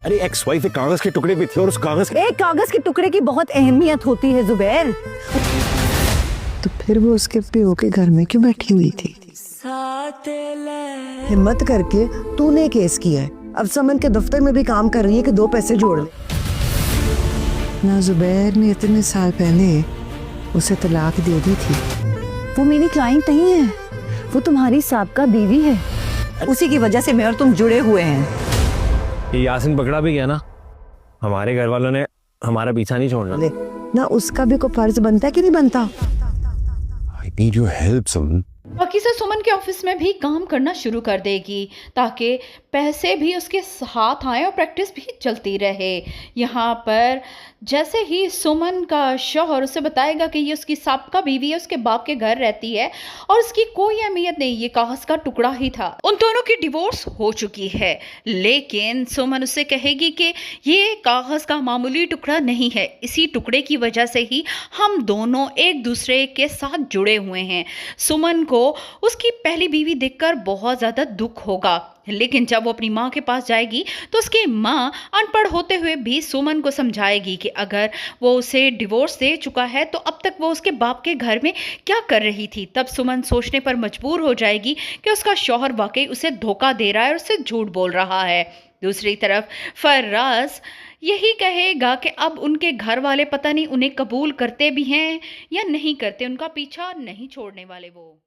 अरे ex wife एक कागज के टुकड़े पे थी और उस कागज एक कागज के टुकड़े की बहुत अहमियत होती है जुबैर। तो फिर वो उसके पियो के घर में क्यों बैठी हुई थी? हिम्मत करके तूने केस किया है, अब समन के दफ्तर में भी काम कर रही है कि 2 पैसे जोड़ ले। ना जुबैर ने इतने साल पहले उसे तलाक दे दी थी। वो मेरी क्लाइंट नहीं है, वो तुम्हारी साबका बीवी है। उसी की वजह से मैं और तुम जुड़े हुए हैं। ये यासिन पकड़ा भी गया ना, हमारे घर वालों ने हमारा पीछा नहीं छोड़ना। ले, ना उसका भी कोई फर्ज बनता है कि नहीं बनता? I need your help, समन। पाकिज़ा सुमन के ऑफिस में भी काम करना शुरू कर देगी ताकि पैसे भी उसके हाथ आए और प्रैक्टिस भी चलती रहे। यहाँ पर जैसे ही सुमन का शौहर उसे बताएगा कि ये उसकी साबका बीवी है, उसके बाप के घर रहती है और इसकी कोई अहमियत नहीं, ये कागज का टुकड़ा ही था। उन दोनों की डिवोर्स हो चुकी है, लेकिन सुमन उससे कहेगी कि ये कागज का मामूली टुकड़ा नहीं है, इसी टुकड़े की वजह से ही हम दोनों एक दूसरे के साथ जुड़े हुए हैं। सुमन को उसकी पहली बीवी देखकर बहुत ज्यादा दुख होगा, लेकिन जब वो अपनी माँ के पास जाएगी तो उसकी माँ अनपढ़ होते हुए भी सुमन को समझाएगी कि अगर वो उसे डिवोर्स दे चुका है तो अब तक वो उसके बाप के घर में क्या कर रही थी। तब सुमन सोचने पर मजबूर हो जाएगी कि उसका शौहर वाकई उसे धोखा दे रहा है और उसे झूठ बोल रहा है। दूसरी तरफ फर्राज यही कहेगा कि अब उनके घर वाले पता नहीं उन्हें कबूल करते भी हैं या नहीं करते, उनका पीछा नहीं छोड़ने वाले वो।